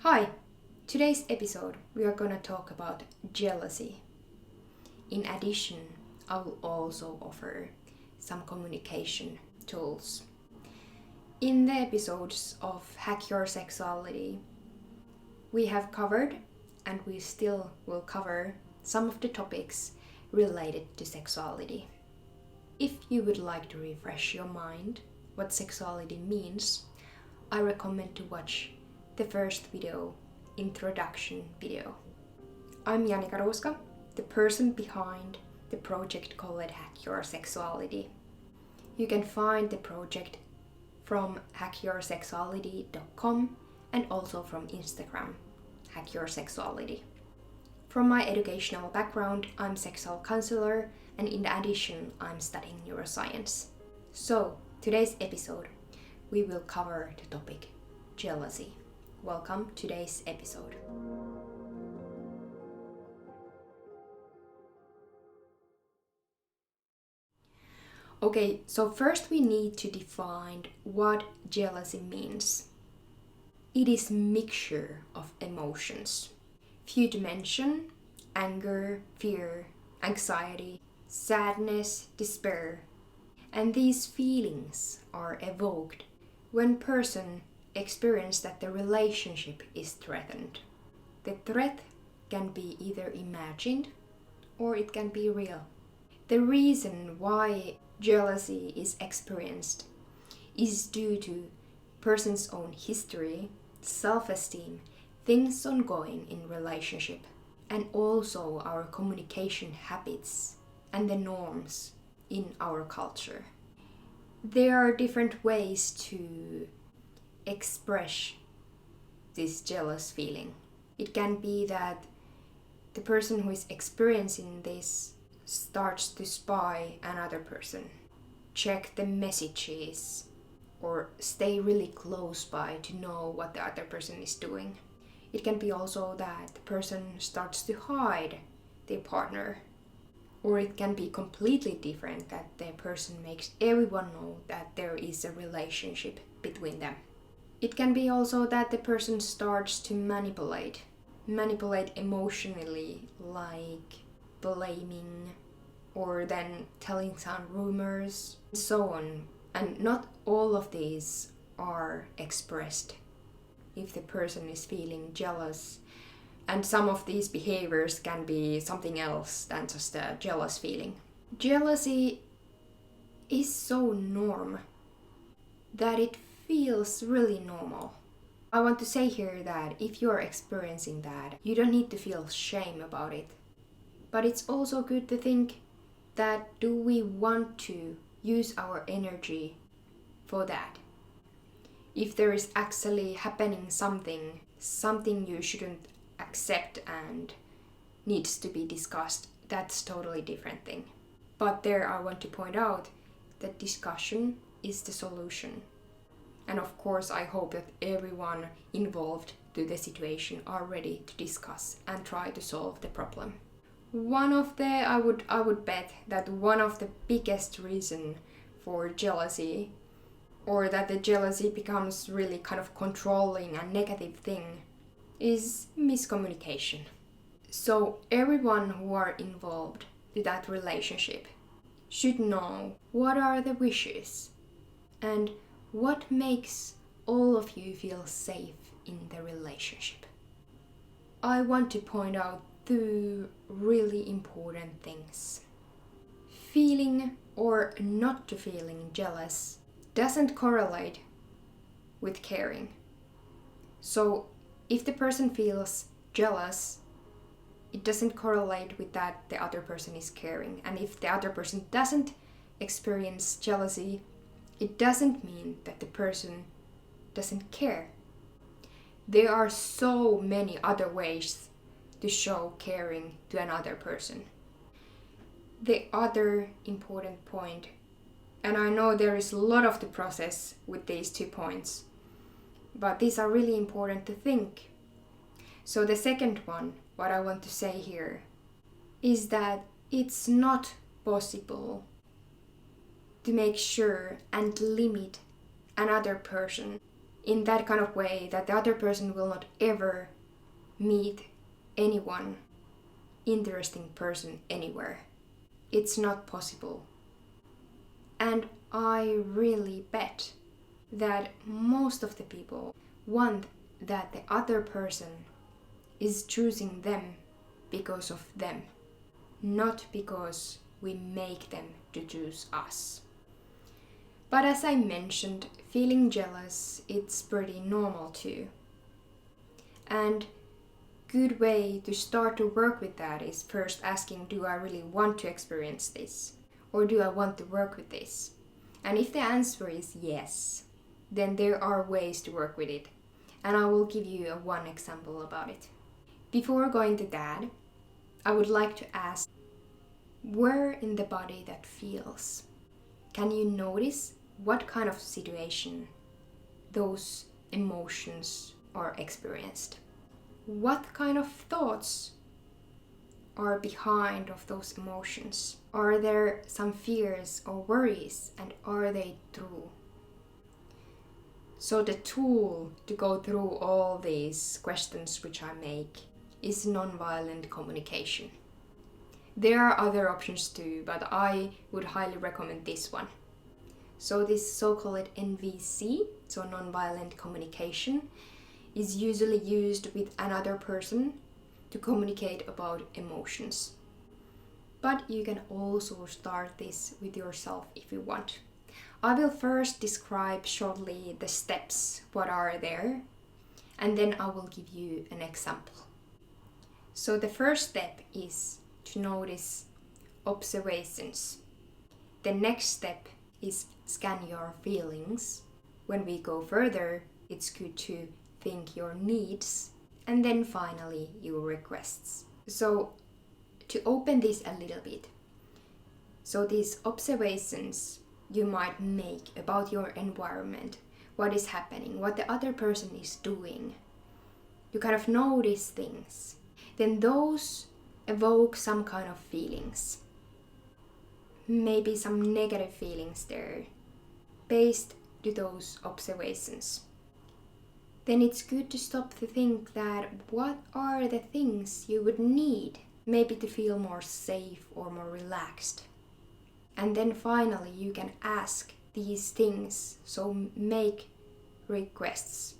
Hi! Today's episode we are gonna talk about jealousy. In addition, I will also offer some communication tools. In the episodes of Hack Your Sexuality, we have covered and we still will cover some of the topics related to sexuality. If you would like to refresh your mind what sexuality means, I recommend to watch the first video, introduction video. I'm Janika Ruska, the person behind the project called Hack Your Sexuality. You can find the project from hackyoursexuality.com and also from Instagram, Hack Your Sexuality. From my educational background, I'm sexual counselor, and in addition, I'm studying neuroscience. So, today's episode, we will cover the topic jealousy. Welcome to today's episode. Okay, so first we need to define what jealousy means. It is mixture of emotions. Few to mention: anger, fear, anxiety, sadness, despair. And these feelings are evoked when person experience that the relationship is threatened. The threat can be either imagined or it can be real. The reason why jealousy is experienced is due to person's own history, self-esteem, things ongoing in relationship, and also our communication habits and the norms in our culture. There are different ways to express this jealous feeling. It can be that the person who is experiencing this starts to spy another person, check the messages, or stay really close by to know what the other person is doing. It can be also that the person starts to hide their partner, or it can be completely different, that the person makes everyone know that there is a relationship between them. It can be also that the person starts to manipulate emotionally, like blaming or then telling some rumors and so on. And not all of these are expressed if the person is feeling jealous. And some of these behaviors can be something else than just a jealous feeling. Jealousy is so normal that it feels really normal. I want to say here that if you are experiencing that, you don't need to feel shame about it. But it's also good to think that do we want to use our energy for that? If there is actually happening something you shouldn't accept and needs to be discussed, that's totally different thing. But there I want to point out that discussion is the solution. And of course I hope that everyone involved to the situation are ready to discuss and try to solve the problem. I would bet that one of the biggest reason for jealousy, or that the jealousy becomes really kind of controlling and negative thing, is miscommunication. So everyone who are involved in that relationship should know what are the wishes and what makes all of you feel safe in the relationship. I want to point out two really important things. Feeling or not to feeling jealous doesn't correlate with caring. So if the person feels jealous, it doesn't correlate with that the other person is caring. And if the other person doesn't experience jealousy, it doesn't mean that the person doesn't care. There are so many other ways to show caring to another person. The other important point, and I know there is a lot of the process with these 2 points, but these are really important to think. So the second one, what I want to say here, is that it's not possible to make sure and limit another person in that kind of way that the other person will not ever meet anyone interesting person anywhere. It's not possible. And I really bet that most of the people want that the other person is choosing them because of them, not because we make them to choose us. But as I mentioned, feeling jealous, it's pretty normal too. And good way to start to work with that is first asking, do I really want to experience this? Or do I want to work with this? And if the answer is yes, then there are ways to work with it. And I will give you one example about it. Before going to that, I would like to ask, where in the body that feels? Can you notice what kind of situation those emotions are experienced? What kind of thoughts are behind of those emotions? Are there some fears or worries, and are they true? So the tool to go through all these questions which I make is nonviolent communication. There are other options too, but I would highly recommend this one. So this so-called NVC, so nonviolent communication, is usually used with another person to communicate about emotions. But you can also start this with yourself if you want. I will first describe shortly the steps, what are there, and then I will give you an example. So the first step is to notice observations. The next step is scan your feelings. When we go further, it's good to think your needs, and then finally your requests. So to open this a little bit, so these observations you might make about your environment, what is happening, what the other person is doing, you kind of notice things, then those evoke some kind of feelings, maybe some negative feelings there based to those observations. Then it's good to stop to think that what are the things you would need maybe to feel more safe or more relaxed. And then finally you can ask these things, so make requests.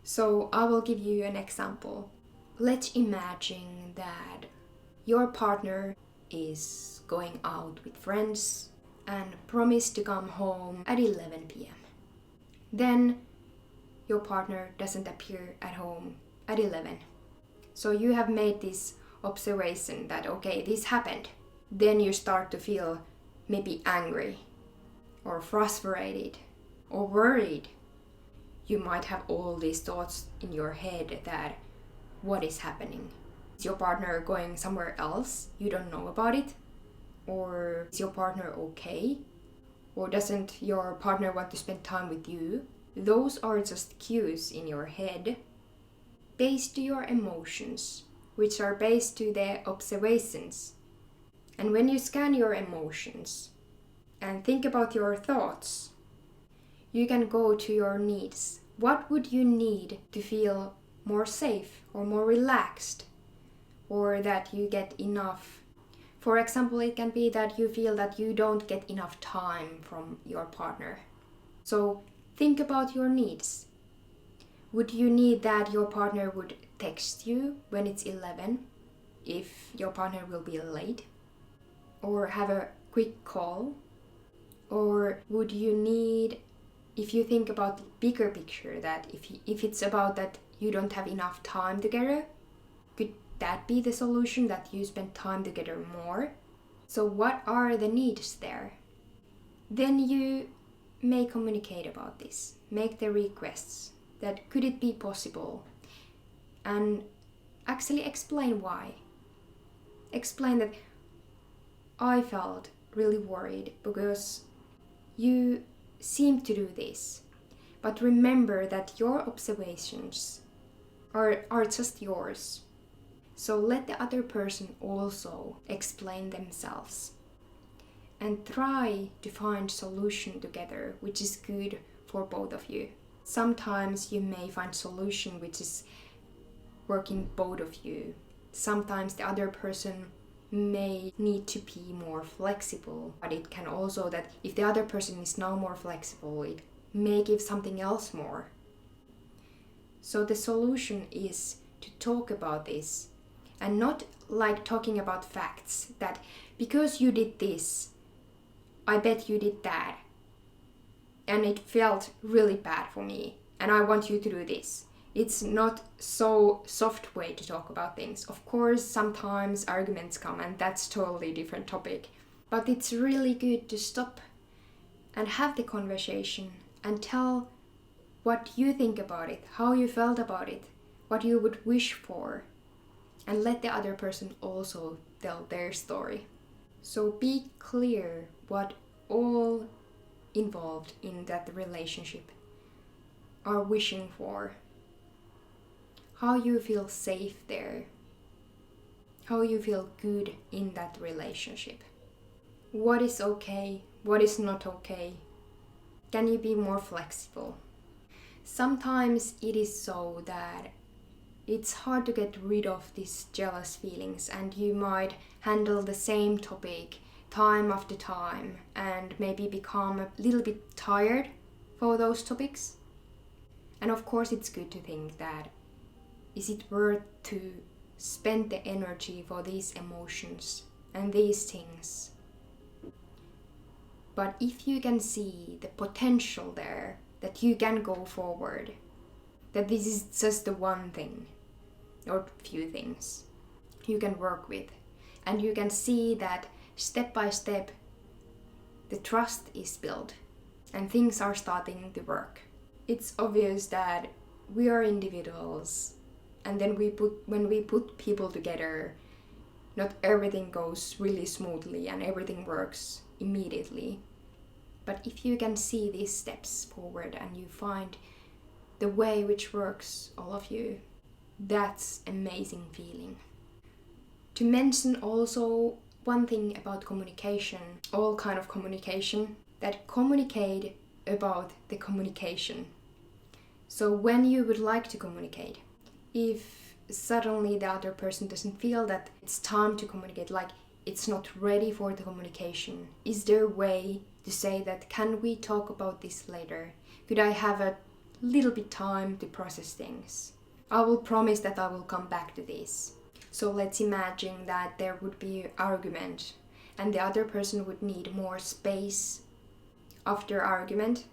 So I will give you an example. Let's imagine that your partner is going out with friends and promised to come home at 11 p.m. Then your partner doesn't appear at home at 11. So you have made this observation that, okay, this happened. Then you start to feel maybe angry or frustrated or worried. You might have all these thoughts in your head that what is happening? Is your partner going somewhere else? You don't know about it? Or is your partner okay? Or doesn't your partner want to spend time with you? Those are just cues in your head based to your emotions, which are based to the observations. And when you scan your emotions and think about your thoughts, you can go to your needs. What would you need to feel more safe or more relaxed, or that you get enough? For example, it can be that you feel that you don't get enough time from your partner. So think about your needs. Would you need that your partner would text you when it's 11 if your partner will be late? Or have a quick call? Or would you need, if you think about the bigger picture, that if it's about that you don't have enough time together, could that be the solution, that you spend time together more? So what are the needs there? Then you may communicate about this, make the requests, that could it be possible, and actually explain why. Explain that I felt really worried because you seem to do this, but remember that your observations are just yours. So let the other person also explain themselves and try to find solution together which is good for both of you. Sometimes you may find solution which is working both of you. Sometimes the other person may need to be more flexible, but it can also that if the other person is now more flexible, it may give something else more. So the solution is to talk about this, and not like talking about facts that because you did this, I bet you did that, and it felt really bad for me, and I want you to do this. It's not so soft way to talk about things. Of course, sometimes arguments come, and that's totally different topic. But it's really good to stop and have the conversation and tell what you think about it, how you felt about it, what you would wish for, and let the other person also tell their story. So be clear what all involved in that relationship are wishing for. How you feel safe there. How you feel good in that relationship. What is okay, what is not okay. Can you be more flexible? Sometimes it is so that it's hard to get rid of these jealous feelings, and you might handle the same topic time after time and maybe become a little bit tired for those topics. And of course it's good to think that is it worth to spend the energy for these emotions and these things? But if you can see the potential there, that you can go forward, that this is just the one thing or few things you can work with, and you can see that step by step the trust is built and things are starting to work. It's obvious that we are individuals, and then when we put people together, not everything goes really smoothly and everything works immediately. But if you can see these steps forward and you find the way which works all of you, that's amazing feeling. To mention also one thing about communication, all kind of communication, that communicate about the communication. So when you would like to communicate, if suddenly the other person doesn't feel that it's time to communicate, like it's not ready for the communication, is there a way to say that, can we talk about this later? Could I have a little bit time to process things? I will promise that I will come back to this. So let's imagine that there would be an argument and the other person would need more space after argument,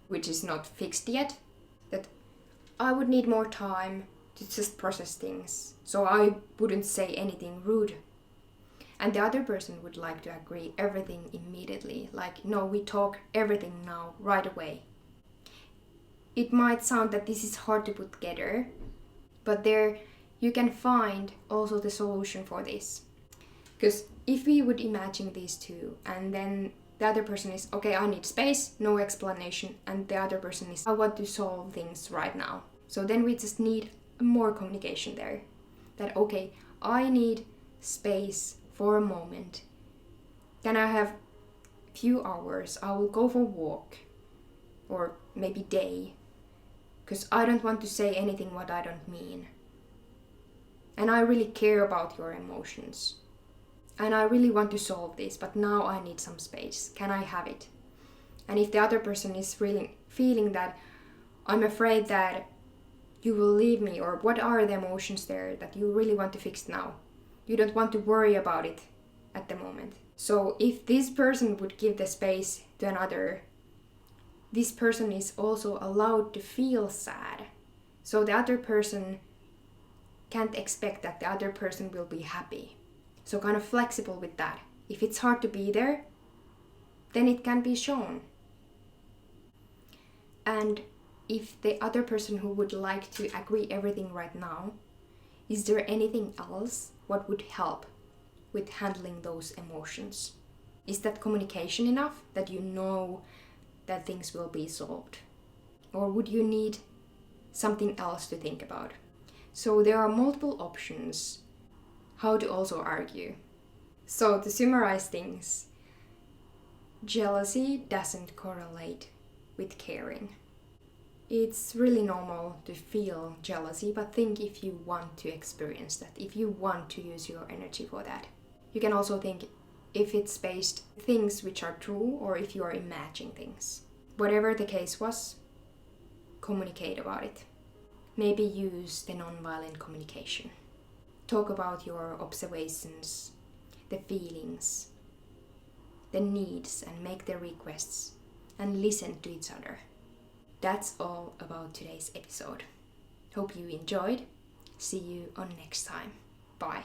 which is not fixed yet, that I would need more time to just process things, so I wouldn't say anything rude. And the other person would like to agree everything immediately, like, no, we talk everything now, right away. It might sound that this is hard to put together, but there you can find also the solution for this. Because if we would imagine these two, and then the other person is, okay, I need space, no explanation, and the other person is, I want to solve things right now. So then we just need more communication there. That, okay, I need space for a moment. Can I have a few hours? I will go for a walk, or maybe day, because I don't want to say anything what I don't mean. And I really care about your emotions. And I really want to solve this, but now I need some space. Can I have it? And if the other person is really feeling that I'm afraid that you will leave me, or what are the emotions there that you really want to fix now? You don't want to worry about it at the moment. So if this person would give the space to another, this person is also allowed to feel sad. So the other person can't expect that the other person will be happy. So kind of flexible with that. If it's hard to be there, then it can be shown. And if the other person who would like to agree everything right now, is there anything else what would help with handling those emotions? Is that communication enough that you know that things will be solved? Or would you need something else to think about? So there are multiple options how to also argue. So to summarize things, jealousy doesn't correlate with caring. It's really normal to feel jealousy, but think if you want to experience that, if you want to use your energy for that. You can also think if it's based things which are true or if you are imagining things. Whatever the case was, communicate about it. Maybe use the nonviolent communication. Talk about your observations, the feelings, the needs, and make the requests, and listen to each other. That's all about today's episode. Hope you enjoyed. See you on next time. Bye.